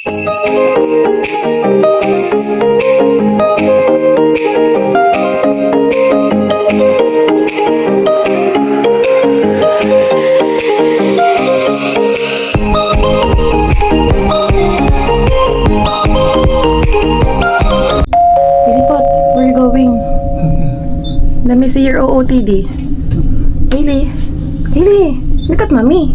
Let me see your OOTD. Hailey. Hailey, look at mommy.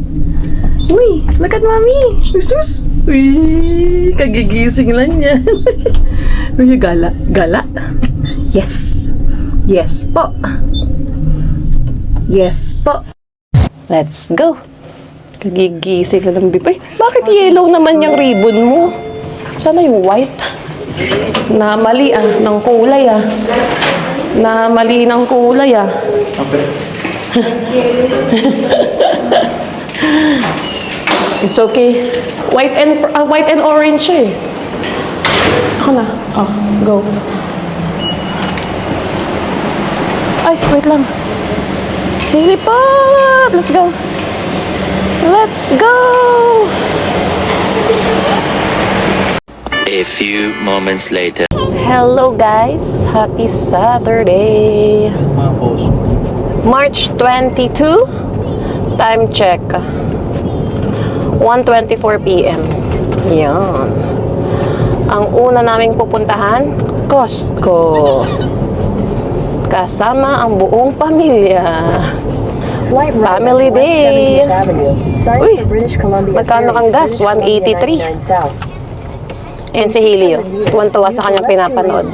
Uy, look at mommy. Sus. Uy, kagigising lang yan. Uy, gala. Gala? Yes. Yes po. Yes po. Let's go. Kagigising ka lang, Bipay. Bakit yellow naman yung ribbon mo? Sana yung white. Na mali ng kulay Na mali ng kulay It's okay. White and orange eh. Ako na. Oh, go. Ay, wait lang. Lilipad! Let's go. Let's go! A few moments later. Hello guys! Happy Saturday! March 22. Time check. 1:24 p.m. Yan. Ang una naming pupuntahan, Costco. Kasama ang buong pamilya. Family day. Uy, magkano ang gas? 183. And si Helio, tuwan-tuwa sa kanyang pinapanood.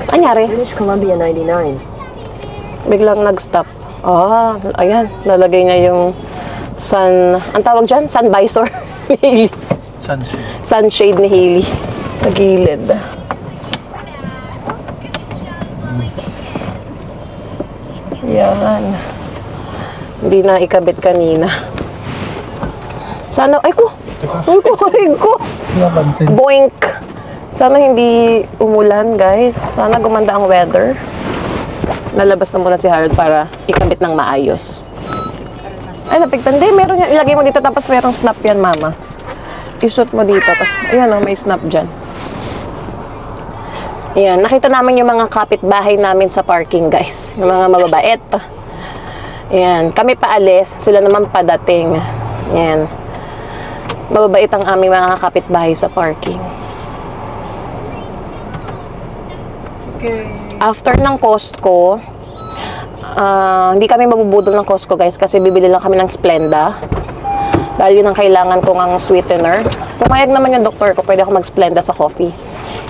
Anyari? Biglang nag-stop. Ayan, lalagay niya yung ang tawag dyan? Sun visor ni Hailey. Sunshade. Sunshade ni Hailey. Tagilid. Yan. Hindi na ikabit kanina. Sana, ay ko! Boink! Sana hindi umulan, guys. Sana gumanda ang weather. Lalabas na muna si Harold para ikabit ng maayos. Ay, napigtan. Hindi, meron yan. Ilagay mo dito tapos merong snap yan, mama. I-shoot mo dito. Tapos, ayan o, may snap dyan. Ayan, nakita namin yung mga kapitbahay namin sa parking, guys. Yung mga mababait. Ayan, kami paalis. Sila naman padating. Ayan. Mababait ang aming mga kapitbahay sa parking. Okay. After ng Costco, hindi kami mabubudol ng Costco, guys, kasi bibili lang kami ng Splenda. Dahil yun ang kailangan kong ang sweetener. Pumayag naman yung doktor ko, pwede ako mag-Splenda sa coffee.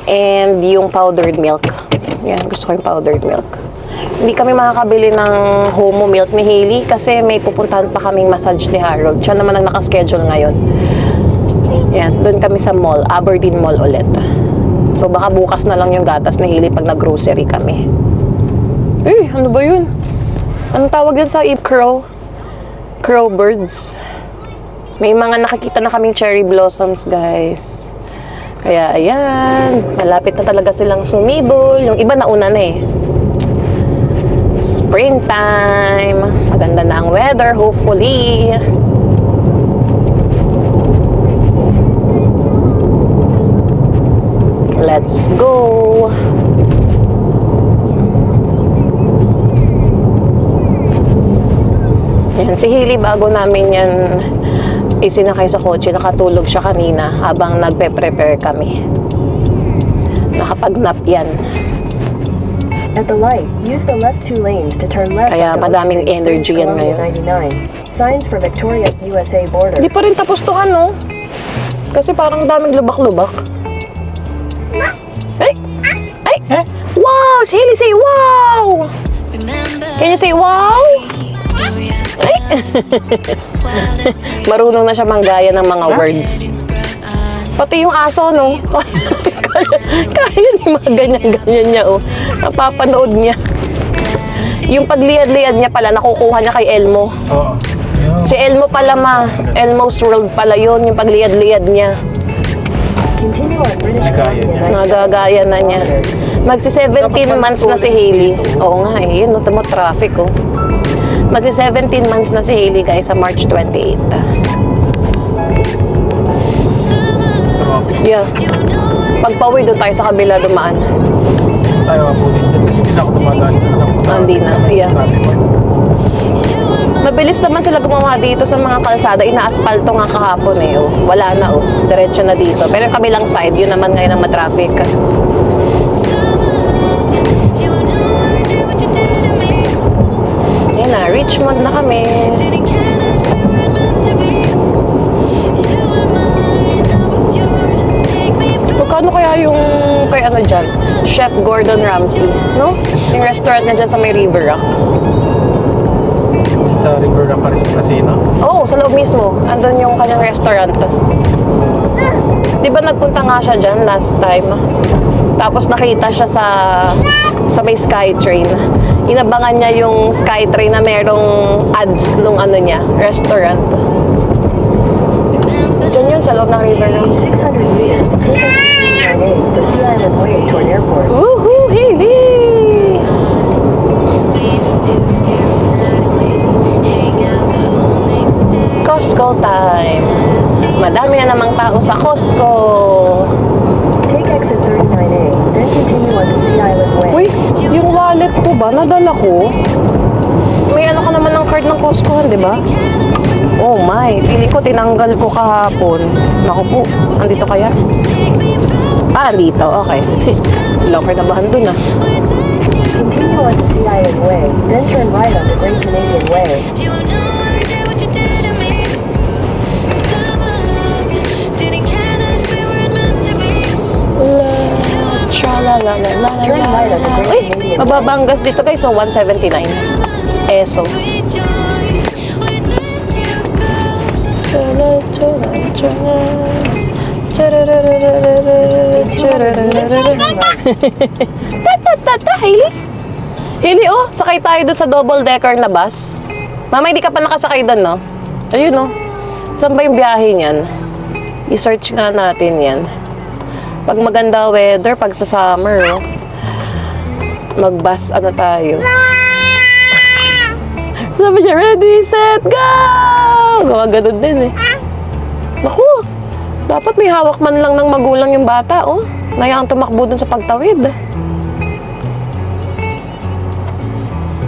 And yung powdered milk. Yan, gusto ko yung powdered milk. Hindi kami makakabili ng Homo milk ni Hailey kasi may pupuntahan pa kaming massage ni Harold. Siya naman ang nakaschedule ngayon. Yan, doon kami sa mall, Aberdeen Mall ulit. So baka bukas na lang yung gatas ni Hailey pag nag-grocery kami. Eh, ano ba yun? Anong tawag yun sa crow? Crow birds. May mga nakikita na kaming cherry blossoms, guys. Kaya ayan, malapit na talaga silang sumibol. Yung iba nauna na eh. Springtime. Maganda na ang weather, hopefully. Let's go! Yan, si Hailey bago namin yan isinakay sa kotse, nakatulog siya kanina habang nagpe-prepare kami. Nakapag-nap yan. At the light, use the left two lanes to turn left. Kaya madaming energy yan ngayon. 99. Signs for Victoria, USA border. Hindi pa rin tapos to ano. Kasi parang daming lubak-lubak. Ay! Ay! Wow! Si Hailey say wow! Can you say wow? Ay! Marunong na siya manggaya ng mga words. Pati yung aso, no? Kaya ni mga ganyan-ganyan niya, oh. Napapanood niya. Yung pagliyad-liyad niya pala, nakukuha niya kay Elmo. Oo. Si Elmo pala, ma. Elmo's World pala yun, yung pagliyad-liyad niya. Nagagaya na niya. Magsi-17 months na si Hailey. Oo nga eh, yun, mo traffic, oh. Magsi-17 months na si Hailey, guys, sa March 28. Yeah. Pagpauwi doon tayo sa kabila dumaan. Tayo nga po din dyan. Hindi na ako tumadaan. Hindi na, yeah. Mabilis naman sila gumawa dito sa mga kalsada. Ina-aspalto nga kahapon eh. Oh. Wala na oh. Diretso na dito. Pero yung kabilang side, yun naman ngayon ang matraffic. Yan na, Richmond na kami. Magkano kaya yung kay ano dyan? Chef Gordon Ramsay, no? Yung restaurant na dyan sa may River Rock. Sa River Rock Casino. Oo, sa loob mismo. Andun yung kanyang restaurant. Di ba nagpunta nga siya dyan last time? Tapos nakita siya sa may Skytrain. Inabangan niya yung Skytrain na merong ads nung ano niya, restaurant. Dyan yun sa loob ng River Rock. 600 meters, take exit 39A for Sea Island Way toward airport. Woohoo! Haley! Costco time. Madami na namang tao sa Costco. Take exit 39A, then continue on to Sea Island Way. Uy, yung wallet ko ba? Nadala ko? May ano ka naman ng card ng Costco, di ba? Oh my, pili ko tinanggal ko kahapon. Naku po, andito kaya? Ah, andito, okay. Locker na bahan dun ah. Continue on to Sea Island Way, then turn right on the Great Canadian Way. Turn right on the Great Uy, Canadian Way. mababa ang gas dito guys, so 179 peso. Hailey? Hailey, oh, sakay tayo doon sa double-decker na bus. Mama, hindi ka pa nakasakay doon, no? Ayun, no? Saan ba yung biyahe niyan? I-search nga natin yan. Pag maganda weather, pag sa summer, oh, mag-bus, ano tayo? Sabi niya, ready, set, go! Gawa ganun din, eh. Naku, dapat may hawak man lang ng magulang yung bata, oh. Nayaan tumakbo dun sa pagtawid.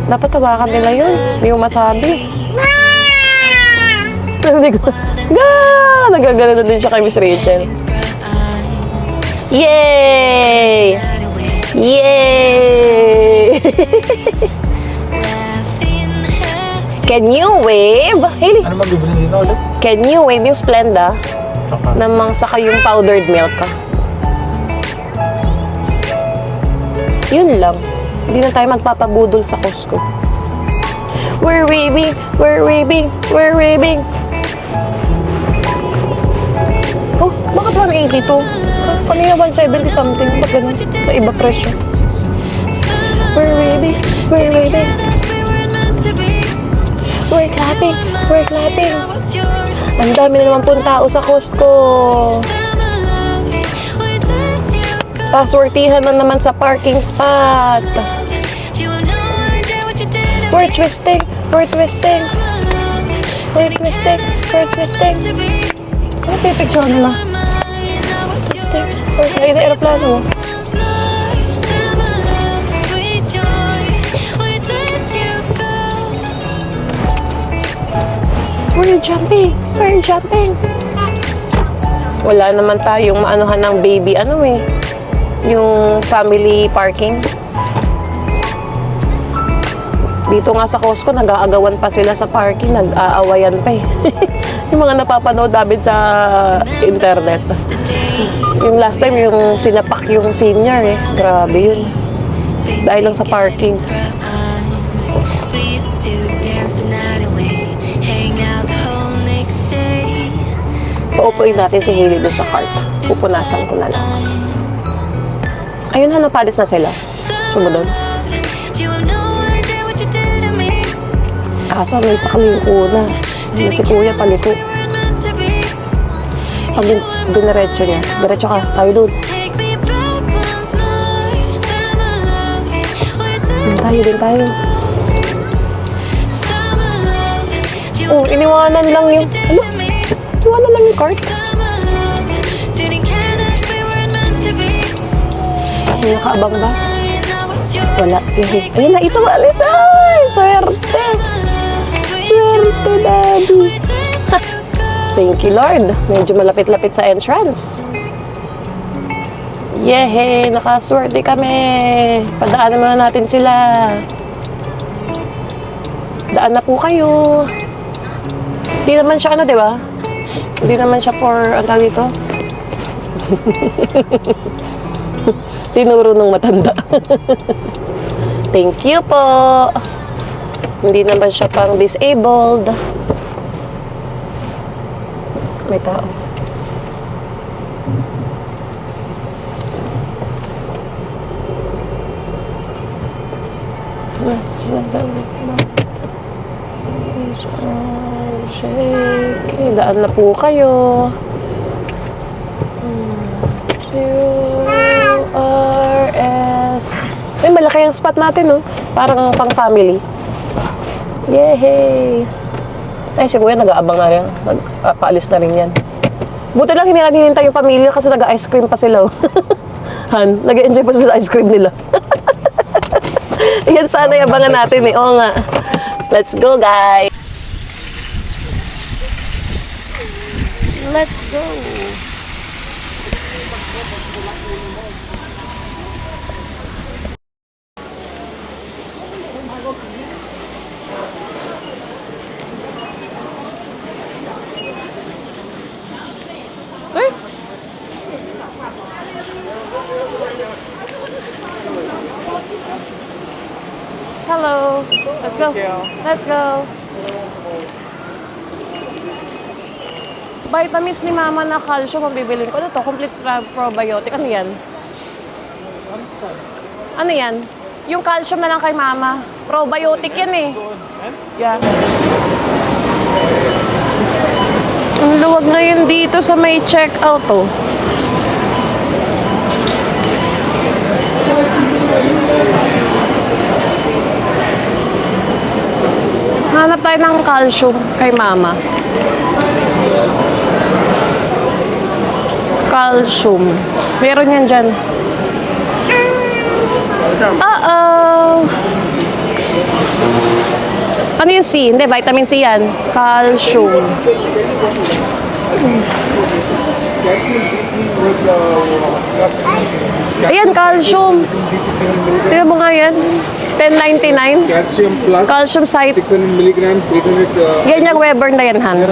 Dapat tawakan nila yun. Hindi mo masabi. Hindi ko. Ga! Nagagano na din siya kay Miss Rachel. Yay! Yay! Can you wave? Hailey, Ano magbibili dito ulit? can you wave yung Splenda? Saka. Namang saka yung powdered milk. Yun lang. Hindi na tayo magpapabudol sa Costco. We're waving, we're waving, we're waving. Oh, bakit 180 to? Kanina 170 something. Ba't ganun? Sa iba presyo. We're waving, we're waving. We're clapping, we're clapping. Ang dami na naman pong tao sa Costco. Paswertihan na naman sa parking spot. We're twisting, we're twisting. We're twisting, we're twisting. Ano pipicture nila? Twisting, we're twisting. Ay, aeroplano mo. We're jumping, we're jumping. Wala naman tayong maanuhan ng baby, ano eh. Yung family parking. Dito nga sa Costco, nag-aagawan pa sila sa parking, nag-aawayan pa eh. Yung mga napapanood namin sa internet. Yung last time, yung sinapak yung senior eh. Grabe yun. Dahil lang sa parking. Paupuin natin si Hailey doon sa cart. Pupunasan ko na lang. Ayun, palis na sila. Sumunod. Kaso may pakaliko na. Si kuya paliko. Pag diniretso niya, diretso ka, tayo doon. Din tayo. Oh, iniwanan lang yung... Ano? Iniwanan lang yung cart. May nakaabang ba? Wala. Ayun na, isa malis. Ay, swerte. Swerte, Daddy. Thank you, Lord. Medyo malapit-lapit sa entrance. Yehey! Nakaswerte kami. Padaanan muna natin sila. Daan na po kayo. Hindi naman siya di ba? Hindi naman siya for, ano tawag dito? Tinuro ng matanda. Thank you po. Hindi naman siya pang disabled. May tao. Okay, daan na po kayo. QRS. Ay, malaki ang spot natin, no? Parang pang family. Yehey! Ay, si Kuya nag-aabang na rin. Paalis na rin yan. Buti lang hindi natin hinintay yung pamilya kasi nag-ice cream pa sila. Han, nag-enjoy pa sila sa ice cream nila. Yan sana yung abangan natin eh. Oo nga. Let's go, guys! Let's go! Hey! Hello. Let's go. Let's go. Vitamins ni Mama na calcium ang bibilin ko. Ano to? Complete probiotic. Ano yan? Ano yan? Yung calcium na lang kay Mama. Probiotic yan eh. Yeah. Ang luwag ngayon dito sa may check-out oh. Hanap tayo ng calcium kay Mama. Calcium. Meron yan dyan. Uh-oh. Ano yung C? Hindi, vitamin C yan. Calcium. Ayan, calcium. Tingnan mo nga yan. 1099. Calcium plus Calcium site. 600 milligrams, 800 Yan yung Weber na yan, Han.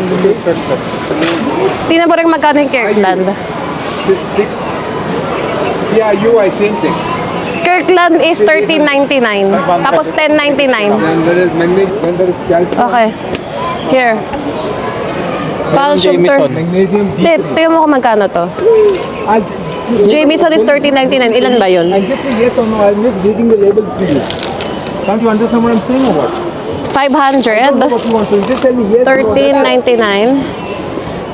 Tingnan mo rin magkano yung Kirkland. Yeah, UI, same thing. Kirkland is 1399. Tapos 1099. Then there is magnesium, then there is calcium. Okay. Here. Calcium Magnesium Hindi, tingnan mo kung magkano to. Jameson is 1399. Ilan ba yun? I just say yes or no, I'm just reading the labels to you. Can't you understand what I'm saying or what? 500. What you want, so you just tell me yes or no. 1399.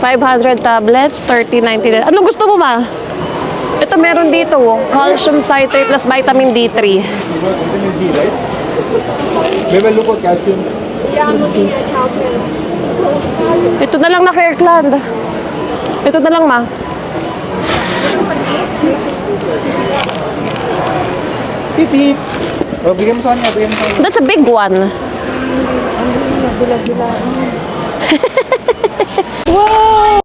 500 tablets, 1399. Ano gusto mo, Ma? Ito meron dito, oh. Calcium citrate plus vitamin D3. You got vitamin D, right? Maybe look for calcium. Yeah, I'm looking at calcium. Ito na lang na Kirkland. Ito na lang, Ma. Beep, beep. Oh, bigyan mo sa kanya, bigyan mo sa kanya. That's a big one. Wow!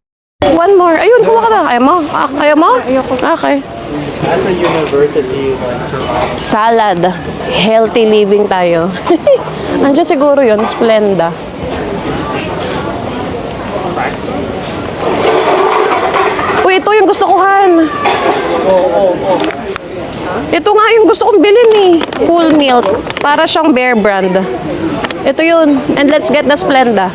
One more. Ayun, kuha ka na. Kaya mo? Kaya mo? Okay. As a university, Salad. Healthy living tayo. Andiyan siguro yun. Splenda. Uy, ito yung gusto ko, Han. Ito nga yung gusto kong bilhin eh. Full milk. Para siyang Bear Brand. Ito yun. And let's get the Splenda.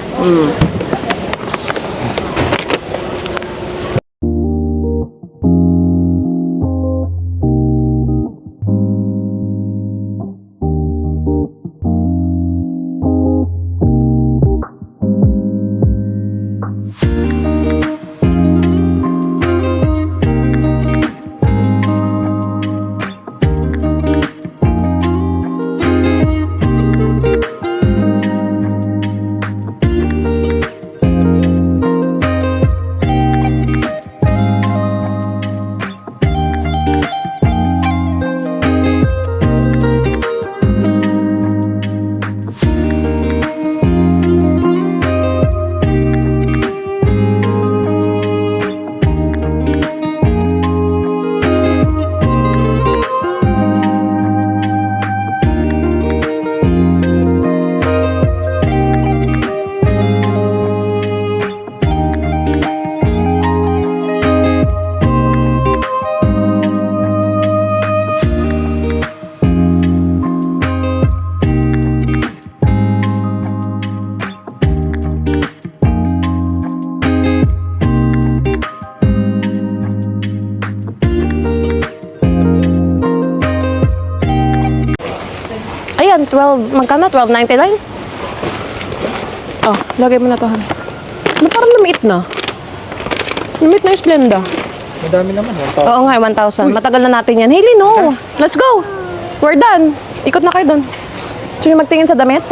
12, magkano? 12.99? Oh, lagay mo na to, Han. Ano, parang lumiit na. Lumiit na yung Splenda. Madami naman. Oo nga, 1,000. Matagal na natin yan. Hailey, no. Let's go. We're done. Ikot na kayo doon. Sino magtingin sa damit?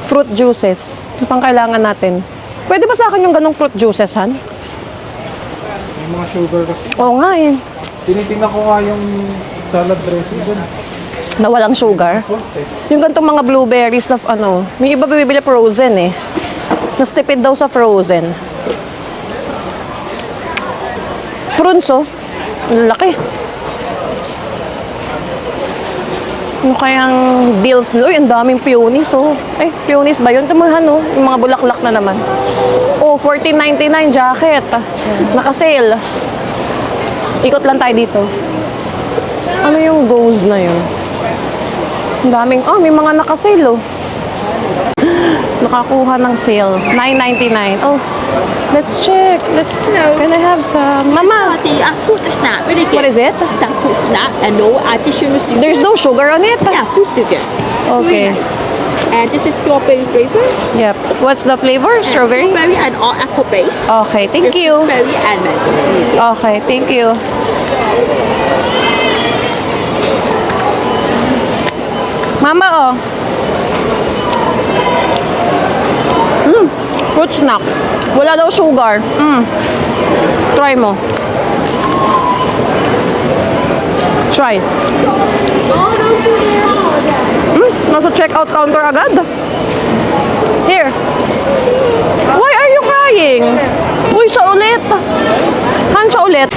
Fruit juices. Yung pang kailangan natin. Pwede ba sa akin yung ganong fruit juices, Han? May mga sugar kasi. Oo nga eh. Tinitingnan ko nga yung salad dressing dun. Na walang sugar. Yung ganitong mga blueberries na ano, may iba bibili frozen eh. Mas tipid daw sa frozen. Prunes oh. Ang laki. Ano kayang deals nila? Uy, ang daming peonies oh. Eh, peonies ba yun? Tamahan oh. Yung mga bulaklak na naman. Oh, $14.99 jacket. Naka-sale. Ikot lang tayo dito. Ano yung rose na yun? Ang daming, oh, may mga naka-sale oh. Nakakuha ng sale. $9.99. Oh, let's check. Can I have some? Mama, The fruit snack, really what good. is it? Some fruit snack and no additional sugar. There's no sugar on it? Yeah, fruit sugar. Okay. Very nice. And this is strawberry flavor. Yep. What's the flavor? Strawberry? Strawberry and all apple base. Okay, thank you. Strawberry and mango. Okay, thank you. Mama, oh. Fruit snack. Wala daw sugar. Try mo. Try. Nasa checkout counter agad. Here. Why are you crying? Uy, siya ulit. Han, siya ulit.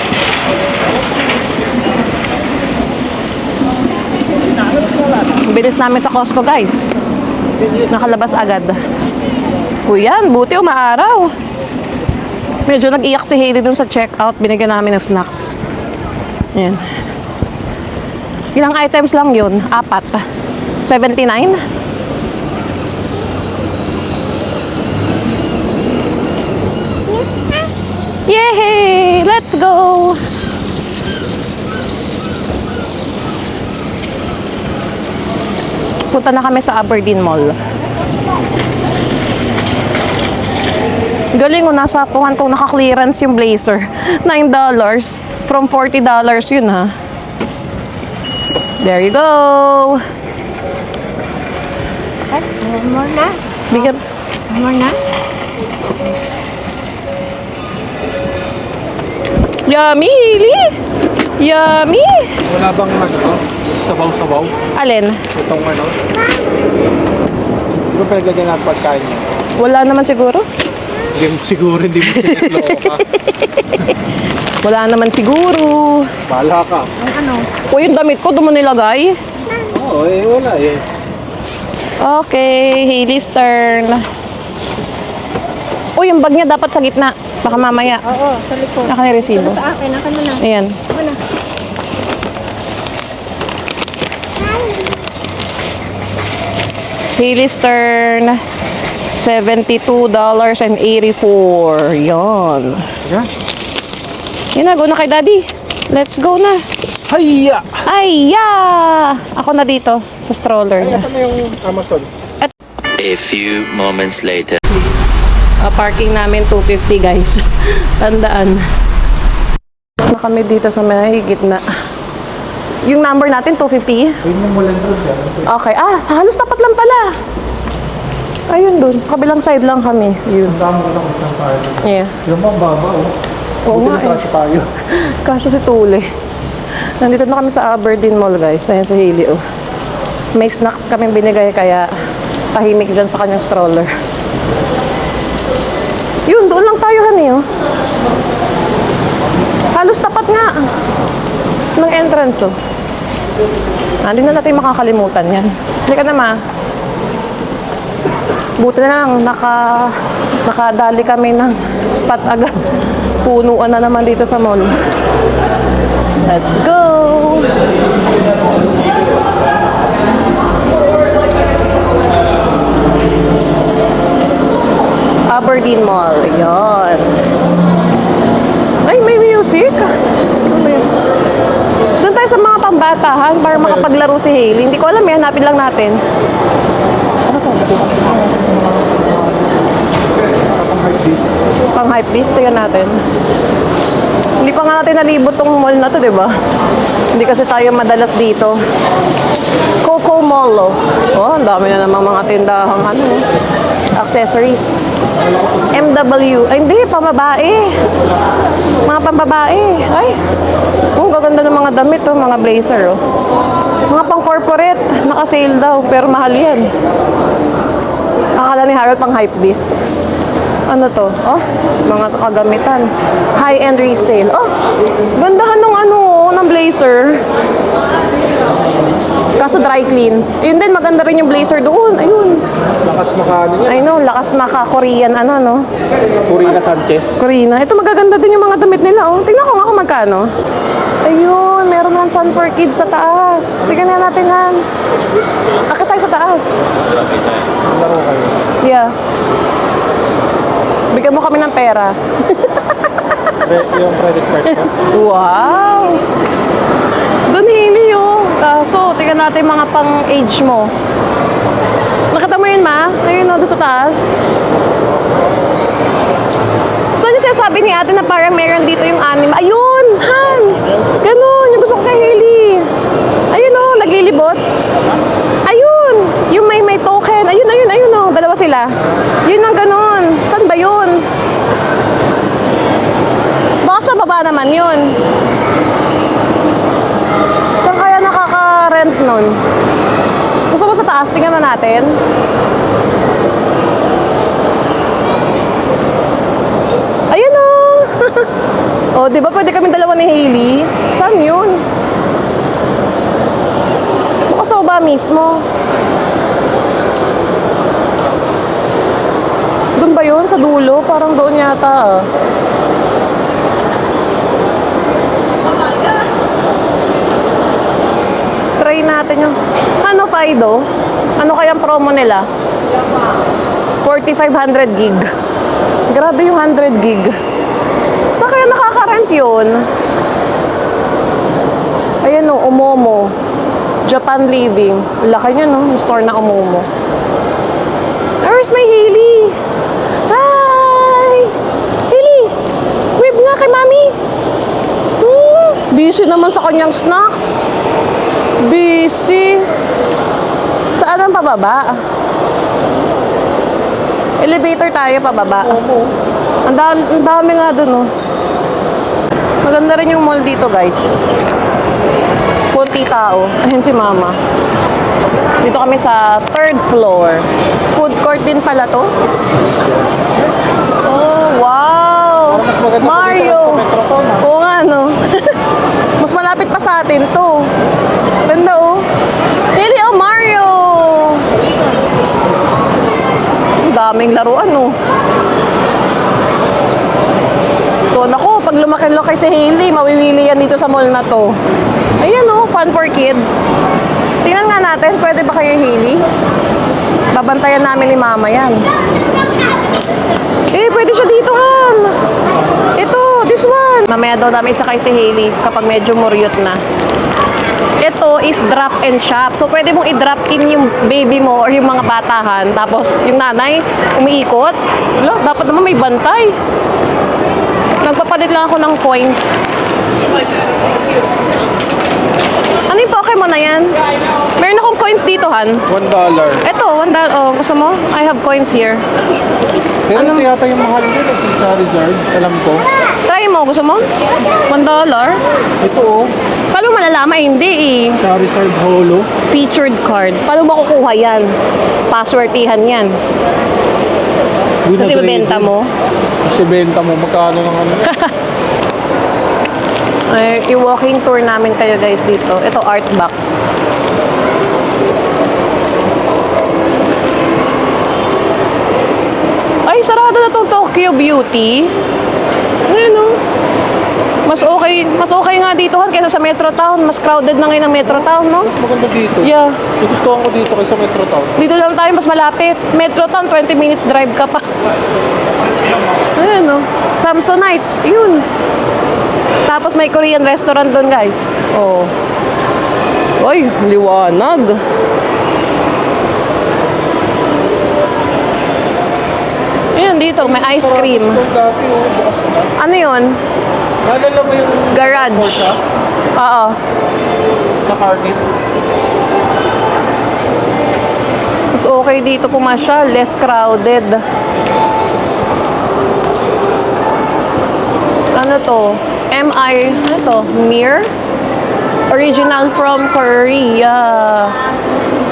Bilis namin sa Costco, guys. Nakalabas agad. Uy, yan. Buti umaaraw. Medyo nag-iyak si Hailey dun sa checkout. Binigyan namin ng snacks. Yan. Ilang items lang yun? 4. 79? Yay! Let's go! Punta na kami sa Aberdeen Mall. Galing, nasa kuhan kong naka-clearance yung blazer. $9 from $40 yun ha. There you go. More na. Bigyan. More na. Yummy, Hailey! Yummy! Wala bang ano? Sabaw-sabaw? Alin? Itong ano? Di ba pinaglagyan natin pagkain niya? Wala naman siguro. Hindi mo siguro, hindi mo tinitloko ka. Wala naman siguro. Bahala ka. O yung damit ko, doon mo nilagay. Oo, wala eh. Okay, Hailey's turn. O yung bag niya dapat sa gitna. Baka mamaya. Oo, sa likod. Naka ni resibo. Sa akin, akin mo na. Ayan. Ano? Hailey's turn. $72.84. Yan. Teka. Yan na, go na kay Daddy. Let's go na. Hayya! Ay, yeah! Ako na dito sa stroller Ay, niya. asan na yung Amazon? A few moments later. Parking namin 250 guys. Tandaan. Tapos na kami dito sa may gitna. Yung number natin 250? Yun yung walang doon siya. Okay. Ah, sa halos tapat lang pala. Ayun dun. Sa kabilang side lang kami. Yun. Ang dami ko lang isang tayo. Yeah. Yung mga baba, oh. Oo Buti nga na kasi tayo. Kasya si Tule. Nandito na kami sa Aberdeen Mall guys. Ayan si Hailey oh. May snacks kami binigay kaya tahimik dyan sa kanyang stroller. Yun, doon lang tayo hani oh. Halos tapat nga ng entrance oh. Hindi na natin makakalimutan yan. Halika na ma. Buti na lang nakadali kami ng spot agad. Punuan na naman dito sa mall. Let's go! Aberdeen Mall. Ayan. Ay, may music. Ano ba yun? Doon tayo tayo sa mga pambatahan para makapaglaro si Hailey. Hindi ko alam eh, hanapin lang natin. Ano to? Pang hype beast, tingnan natin. Hindi pa nga natin nalibot tong mall na to, di ba? Hindi kasi tayo madalas dito. Coco Mall, oh. Oh, ang dami na namang mga tindahang ano, accessories. MW. Ay, hindi, pambabae. Mga pambabae. Ay, oh, gaganda ng mga damit, oh, mga blazer, oh. Mga pang-corporate, naka-sale daw, pero mahal yan. Akala ni Harold pang hype beast. Ano to? Oh, mga kagamitan. High-end resale. Oh, gandahan ng ano, ng blazer. Kaso dry clean. Yun din, maganda rin yung blazer doon. Ayun. Lakas maka ano yan. I know, lakas maka Korean ano, no? Corina Sanchez. Korean. Ito magaganda din yung mga damit nila, oh. Tingnan ko nga kung magkano. Ayun, meron nga fun for kids sa taas. Tingnan nga natin, Han. Akit tayo sa taas. Laro kayo. Yeah. Bigyan mo kami ng pera. Yung credit card ko. Wow! Doon hili, oh. So, tingnan natin mga pang-age mo. Nakita mo yun, ma? Ayun, oh, doon sa taas. So, ano siya sabi ni ate na parang meron dito yung anime? Ayun! Han! Ganon! Yung gusto ko kay Hailey. Ayun, oh, naglilibot. Ayun! Yung may token. Ayun, oh. Dalawa sila. Yun ang ganon. Saan ba yun? Baka sa baba naman yun. Saan kaya nakaka-rent nun? Gusto mo sa taas? Tingnan na natin. Ayun o! O, di ba pwede kami dalawa ni Hailey? Saan yun? Baka sa baba mismo. Doon ba yun? Sa dulo? Parang doon yata ah. Try natin yung... Ano pa ito? Ano kayang promo nila? 4,500 gig. Grabe yung 100 gig. Saan kaya nakaka-rent yun? Ayan o, Omomo. Japan Living. Laki niya no, yung store na Omomo. Where's my Hailey? Hi! Hailey! Wave nga kay Mami! Busy naman sa kanyang snacks. Busy. Saan ang pababa? Elevator tayo pababa. Ang dami nga dun, oh. Maganda rin yung mall dito, guys. Kunti tao. Ayun si Mama. Dito kami sa 3rd floor. Food court din pala to. Oh, wow! Mas maganda pa dito Mario! sa Metroton, ha? Oo nga, no? Mas malapit pa sa atin to. Ganda, oh. Hailey, oh, Mario! Ang daming laruan, oh. So, naku, pag lumaki-laki si Hailey, mawiwili yan dito sa mall na to. Ayan, oh, fun for kids. Tingnan nga natin, pwede ba kayo Hailey? Babantayan namin ni Mama yan. Eh, pwede siya dito, Han. Ito, this one. Mamaya daw namin isakay si Hailey kapag medyo muryot na. Ito is drop and shop. So, pwede mong i-drop in yung baby mo or yung mga batahan. Tapos, yung nanay, umiikot. Wala, dapat naman may bantay. Nagpapalit lang ako ng coins. Ano yung Pokemon na yan? Meron akong coins dito, Han. $1. Ito, $1. Oh, gusto mo? I have coins here. Pero ito yata yung mahal din si Charizard. Alam ko. Try mo, gusto mo? $1? Ito oh. Paano malalaman? Hindi eh. Charizard Holo. Featured card. Paano makukuha yan? Passwortihan yan. Kasi mabenta mo. Kasi benta mo. Magkano ng ano? Ay, i-walking tour namin kayo guys dito. Ito, art box. Ay, sarado na itong Tokyo Beauty. Ayun o. Mas okay nga dito Han kaysa sa Metro Town. Mas crowded na ngayon ang Metro Town, no? Maganda dito. Yeah. Gusto ko dito kaysa Metro Town. Dito lang tayo mas malapit. Metro Town, 20 minutes drive ka pa. Ayan o. Samsonite. Yun. Tapos may Korean restaurant doon, guys. Oh. Oy, liwanag. Ayan, dito, may ice cream. Itong dati, bukas na. Ano yun? Naalala mo yung Garage. Porsche Oo. sa Carmit? Mas okay dito pumasyal, less crowded. Ano to? Ano to? Mir? Original from Korea.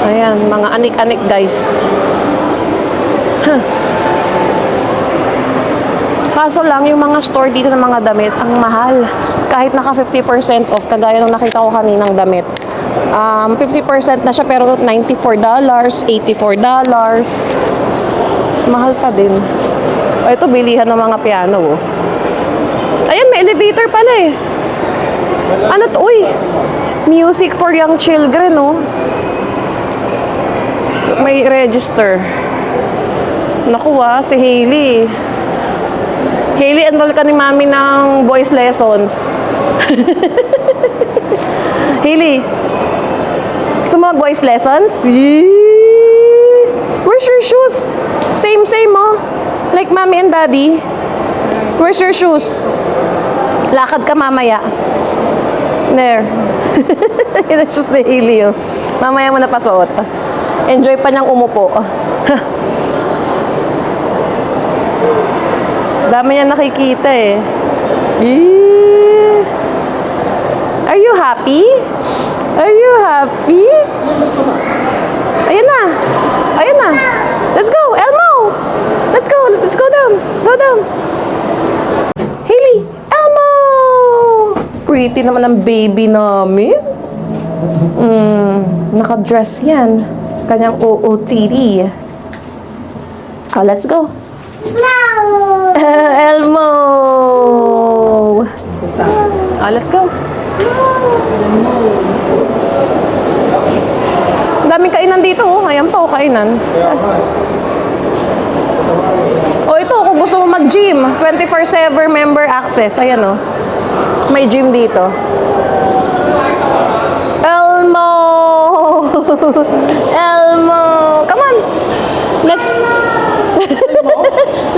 Ayan, mga anik-anik guys. Huh. Kaso lang, yung mga store dito ng mga damit, ang mahal. Kahit naka 50% off, kagaya nung nakita ko kaninang damit. 50% na siya pero $94, $84. Mahal pa din. O, ito, bilihan ng mga piano. Oh. Ayan, may elevator pala eh. Ano to? Uy! Music for young children, oh. May register. Naku si Hailey. Hailey, enroll ka ni Mami ng voice lessons. Hailey, gusto mo voice lessons? Where's your shoes? Same, oh. Like Mommy and Daddy. Where's your shoes? Lakad ka mamaya. There. Yan ang shoes ni Hailey, oh. Mamaya mo na pasuot. Enjoy pa niyang umupo. Dami niya nakikita eh. Are you happy? Are you happy? Ayan na. Ayan na. Let's go, Elmo. Let's go. Let's go down. Go down. Hailey, Elmo. Pretty naman ang baby namin. Naka-dress yan. Kanyang OOTD. Oh, let's go. Elmo. Oh, let's go. Daming kainan dito, oh. Ayan pa, oh, kainan. Oh, ito, kung gusto mo mag-gym, 24/7 member access. Ayan, oh. May gym dito. Elmo! Elmo! Come on!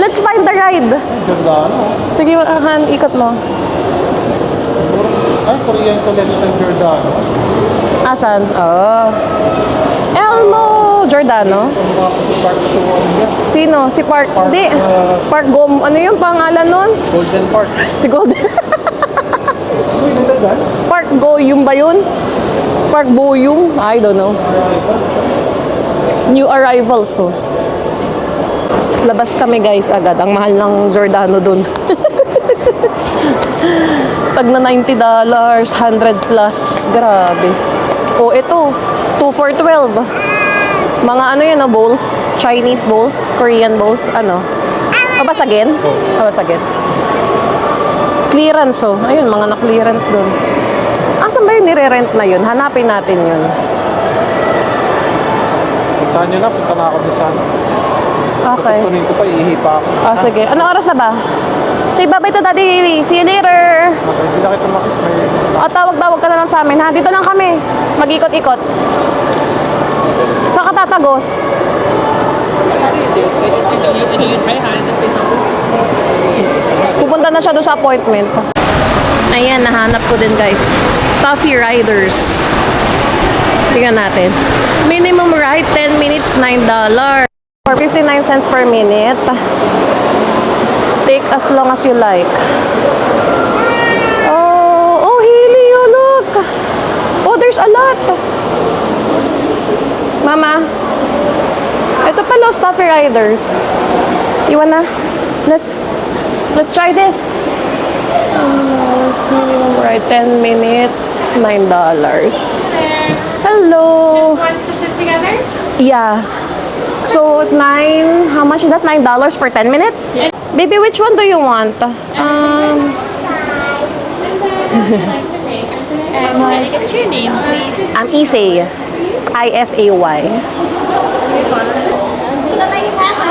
Let's find the ride. Giordano. Sige, Han, ikot mo. Ay, Korean collection Giordano. Asan? Oh. Elmo Giordano. Ang mga si Park Soo-yoon yan. Sino? Si Park? Hindi. Park Gom. Ano yung pangalan nun? Golden Park. Si Golden. Uy, nila guys. Park Goyum ba yun? Park Boyum? I don't know. New arrivals, so. Labas kami guys agad. Ang mahal ng Giordano dun. Tag na $90, 100 plus. Grabe. Oh, ito. 2 for 12. Mga ano yun, bowls? Chinese bowls? Korean bowls? Ano? Babasagin? Babasagin. Clearance, oh. Ayun, mga na-clearance dun. Asan ba yung nire-rent na yun? Hanapin natin yun. Puntahan nyo na, punta na ako doon sana. Okay. Tutunin ko pa, ihipa ako. Ah, sige. Anong oras na ba? Say bye-bye to Daddy Hailey. See you later. Okay, hindi na kita makis. O, tawag-tawag ka na lang sa amin, ha? Dito lang kami. Mag-ikot-ikot. Saan ka tatagos? Pupunta na siya doon sa appointment. Ayan, nahanap ko din, guys. Stuffy Riders. Tingnan natin. Minimum ride, 10 minutes, $9. For 59 cents per minute. Take as long as you like. Oh, Hailey, oh, look. Oh, there's a lot. Mama, ito pala, Stuffy Riders. You wanna? Let's try this. Minimum ride, 10 minutes, $9. Hello. Want to sit together? Yeah. So, how much is that? $9 for 10 minutes? Baby, which one do you want? And can I get your name, please? I'm Isay. Isay.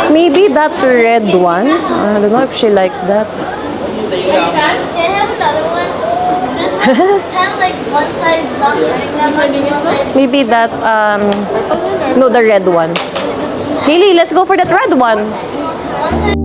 Maybe that red one. I don't know if she likes that. Can I have another one? Kind of like one side's not turning that much, and one side. Maybe that, no, the red one. Haley, let's go for that red one. One side.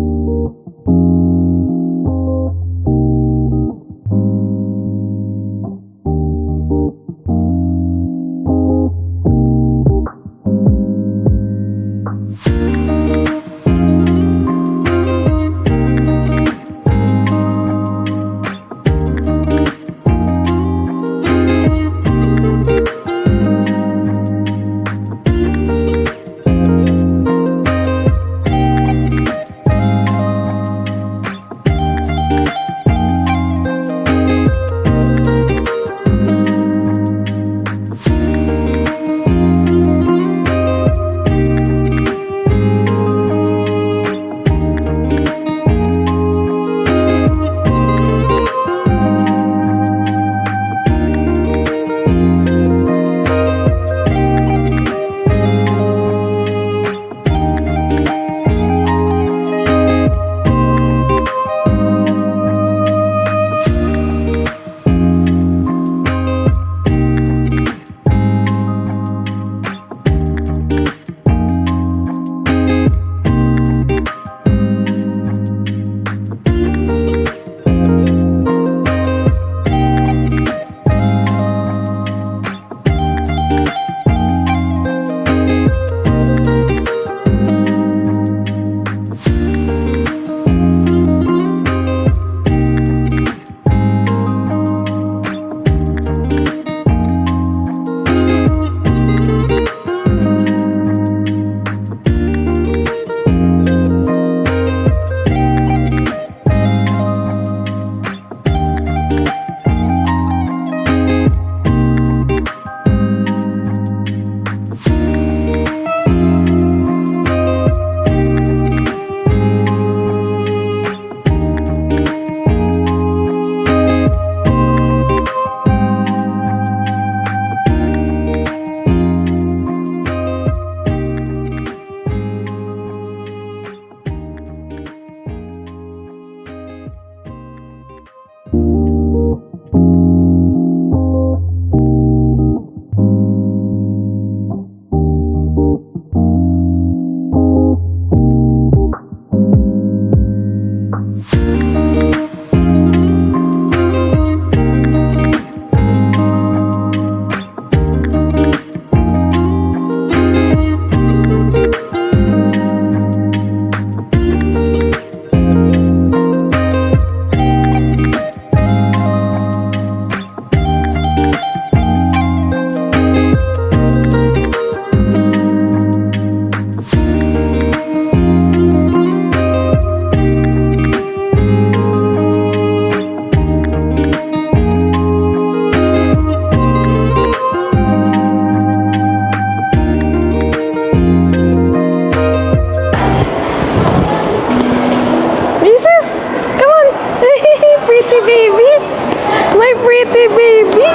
pretty baby.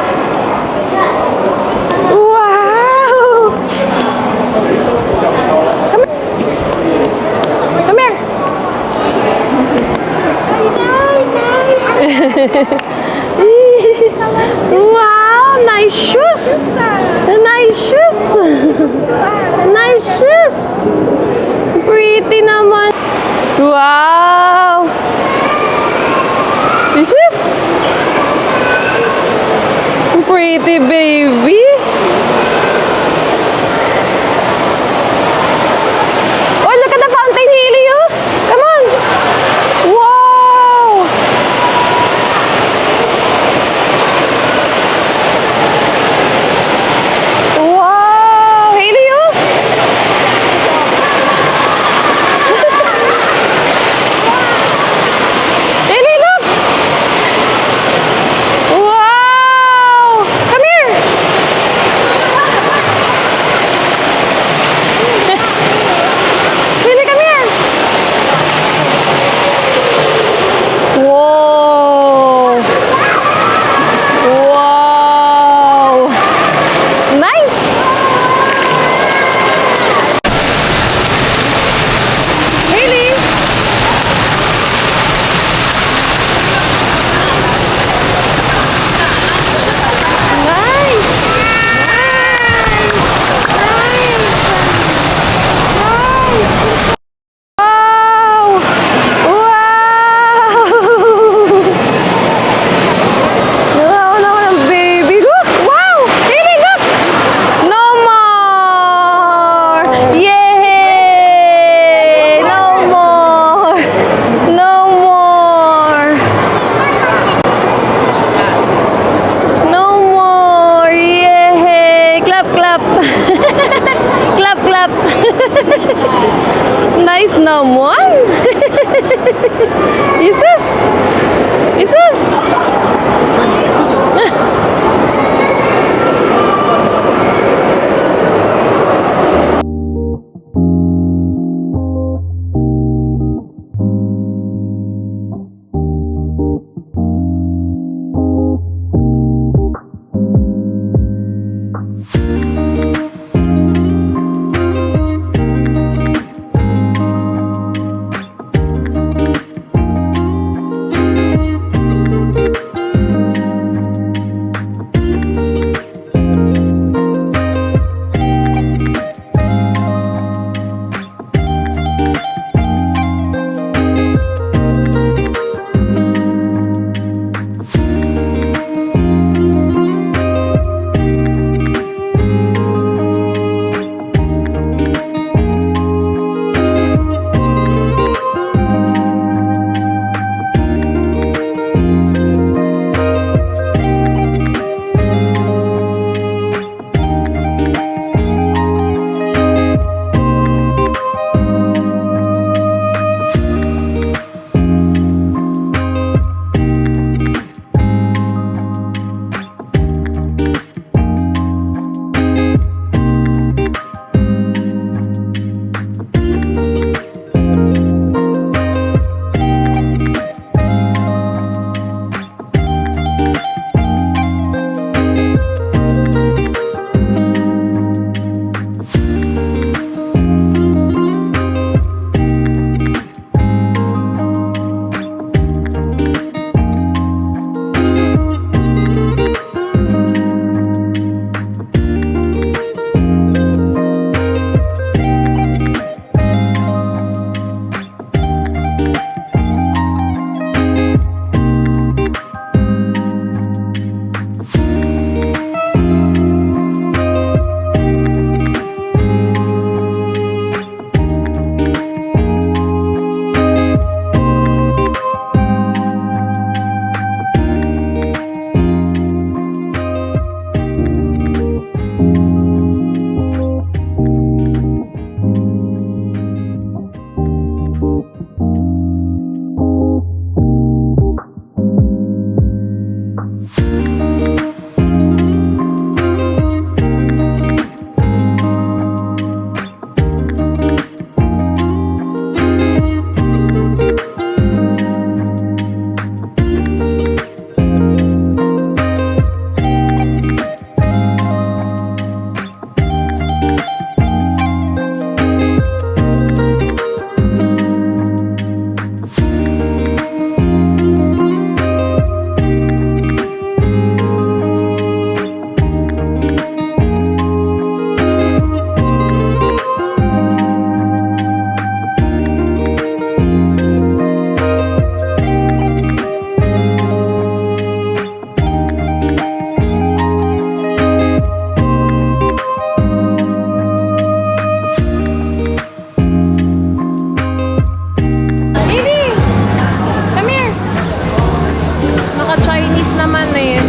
Wow. Come here. Come here. Wow, nice shoes. Nice shoes. Nice shoes. Pretty naman. Wow. This is pretty baby. Oh, look at the fountain, Haley. Oh. Come on. Wow. Wow, Haley. Oh. Haley, look. Wow. Come here. naman! Jesus! Jesus!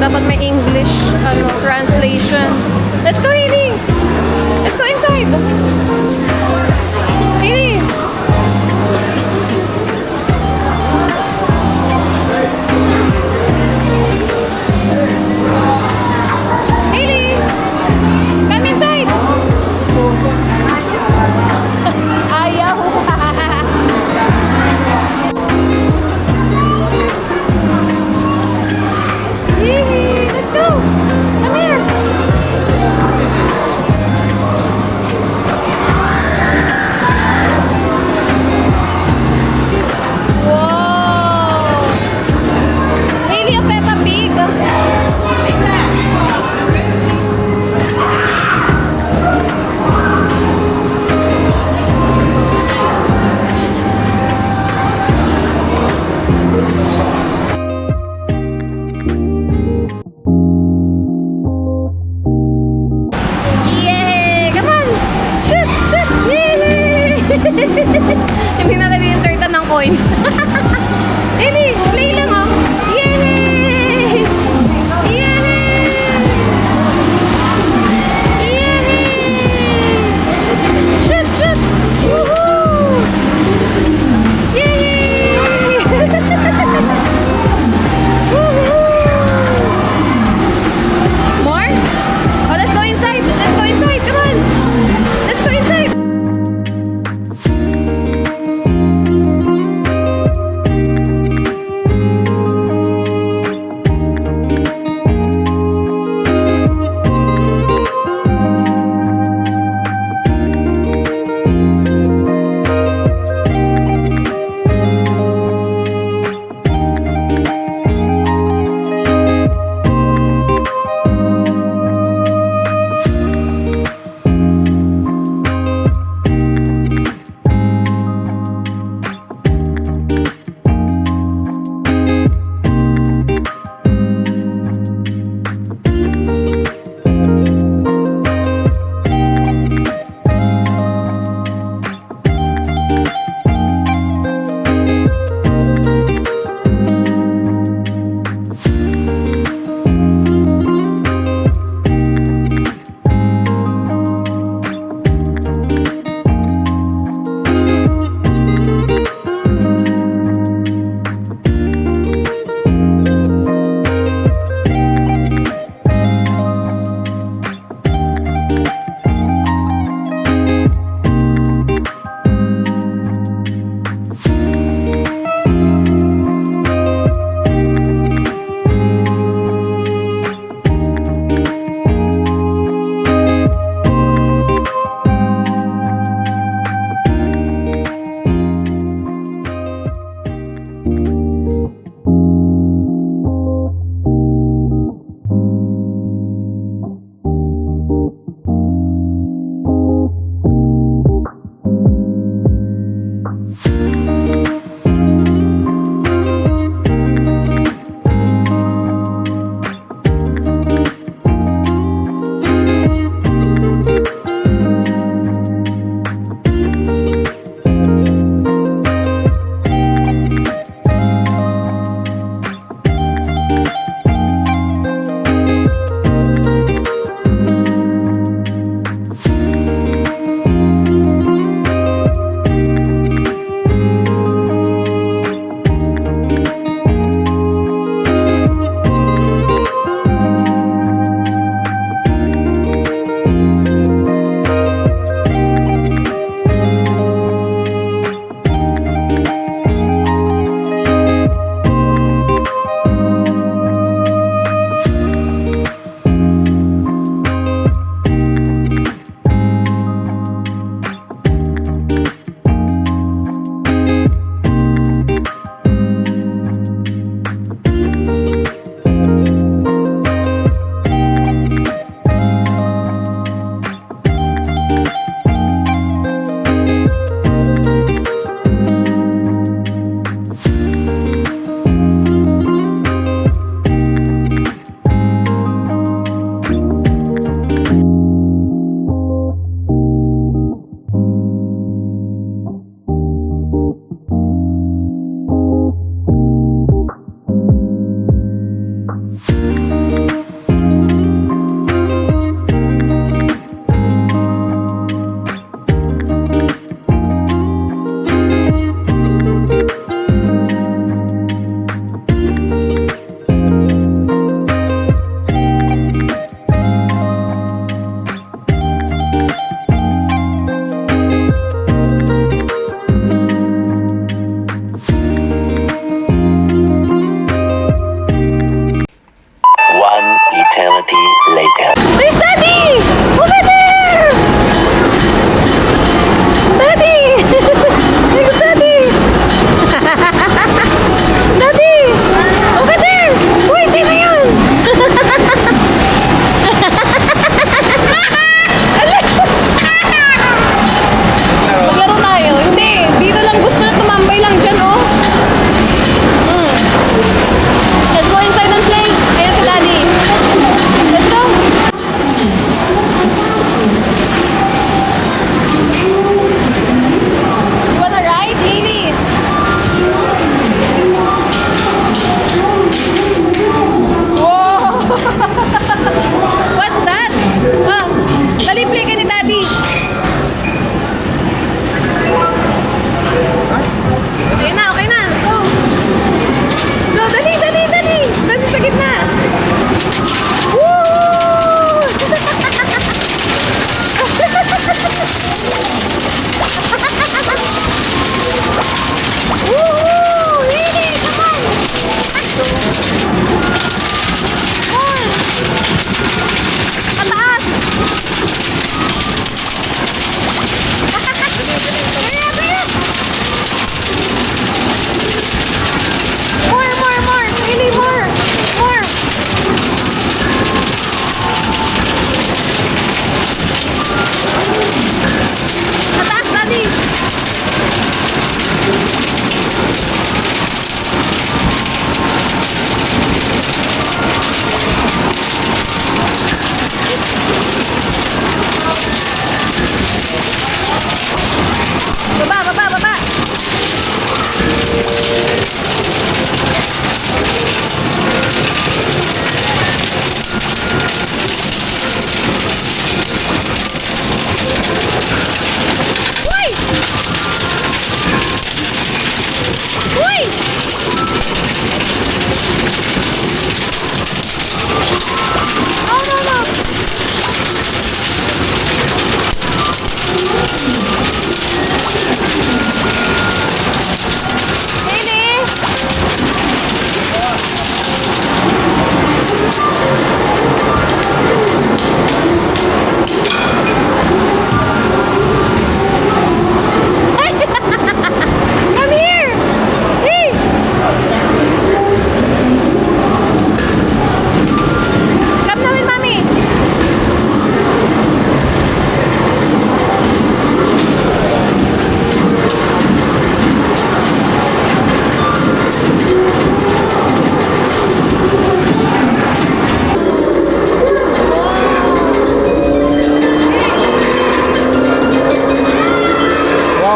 dapat may English translation. Let's go, Hailey! Let's go inside! Hailey! Hailey! Come inside! Ayaw! Hailey! Let's go! Come here! Wow! Hailey, a Peppa Pig! What's that? Yay! Come on! Shoot! Shoot! Yay! Hindi natin i-insertan ng coins. Hailey! Play lang oh! Yay! Yay! Yay! Shoot! Shoot! Woohoo!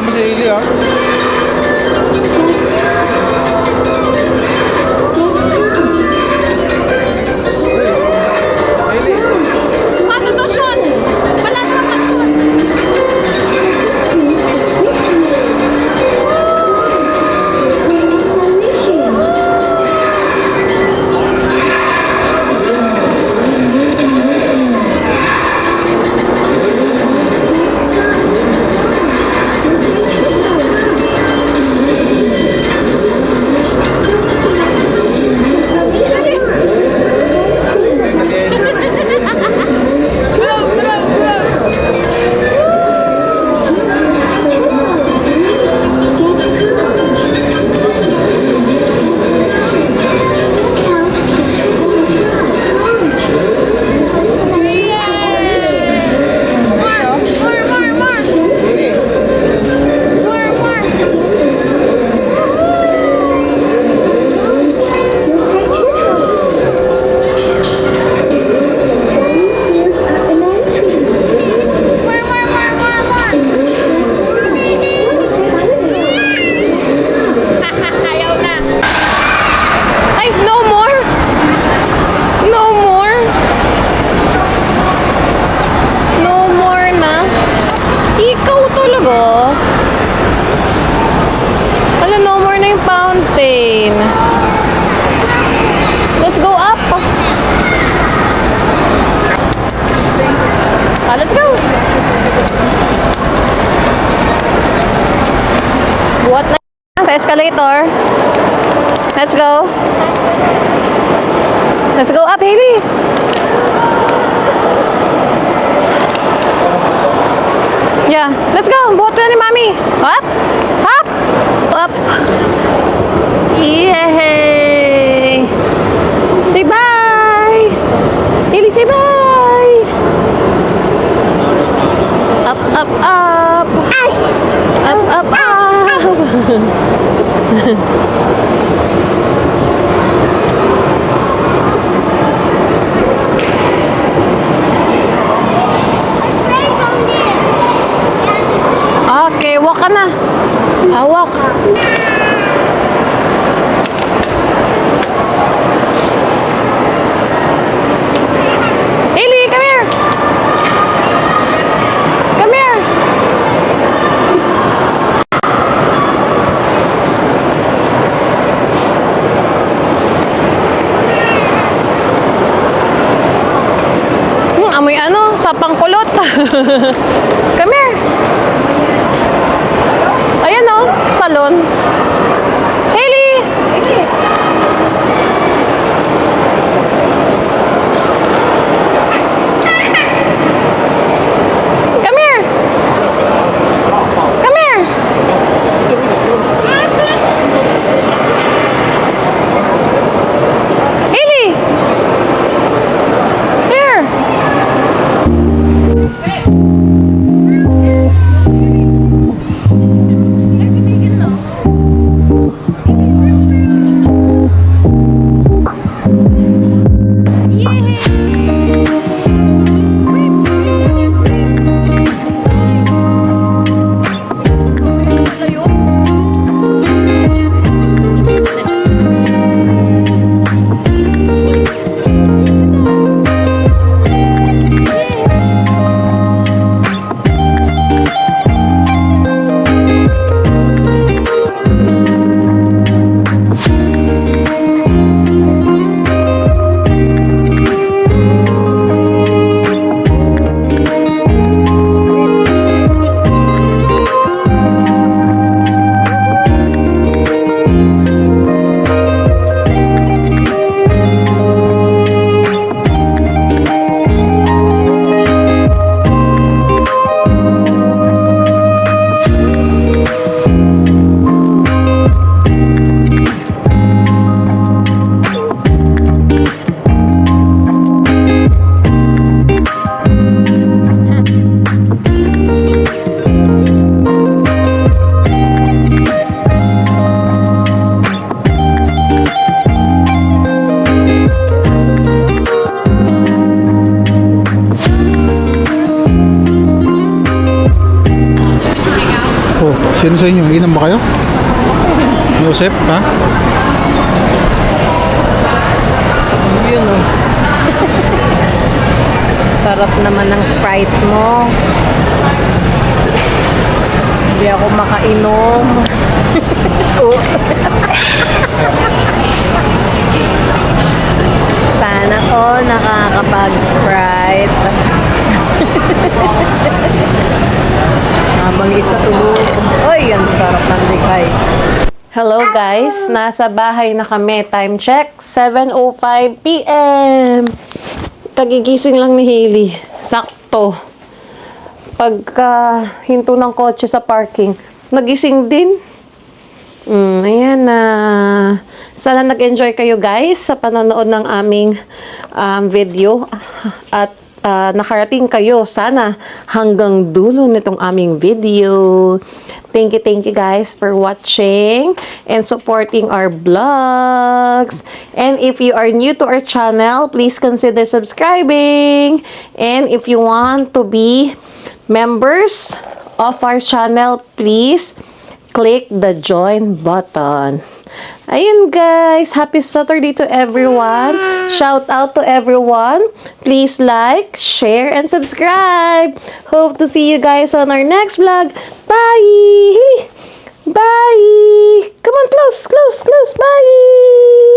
mo si Hailey ah. Hailey. Paano to shoot? Wala naman pag-shoot. Ayaw na. Ay, no more! No more! No more na. Ikaw talaga. Wala, no more na yung fountain. Let's go up. Let's go. Buhat na sa escalator. Let's go. Let's go up, Hailey. Yeah, let's go. Buhat na ni Mami. Up. Up. Up. Yay. Say bye. Hailey, say bye. Up, up, up. Up, up, up. Okay, walk ka na. Walk. Hailey, come here. Come here. Amoy ano, sapang kulot. Come here. Ayan o, salon. Hailey! Come here! Come here! Hailey! Here! Sino sa inyo? Inom ba kayo? Joseph, ha? Yun oh. Sarap naman ng Sprite mo. Hindi ako makainom. Sana all nakakapag-Sprite. Habang isa tulog. Uy, ang sarap ng likay. Hello guys, nasa bahay na kami. Time check, 7:05 p.m. Kagigising lang ni Hailey. Sakto. Pagka hinto ng kotse sa parking, nagising din. Ayan na. Sana nag-enjoy kayo guys sa panonood ng aming video. At nakarating kayo sana hanggang dulo nitong aming video. Thank you guys for watching and supporting our vlogs. And if you are new to our channel, please consider subscribing. And if you want to be members of our channel, please click the join button. Ayun guys, happy Saturday to everyone. Shout out to everyone. Please like, share, and subscribe. Hope to see you guys on our next vlog. Bye! Bye! Come on, close. Bye!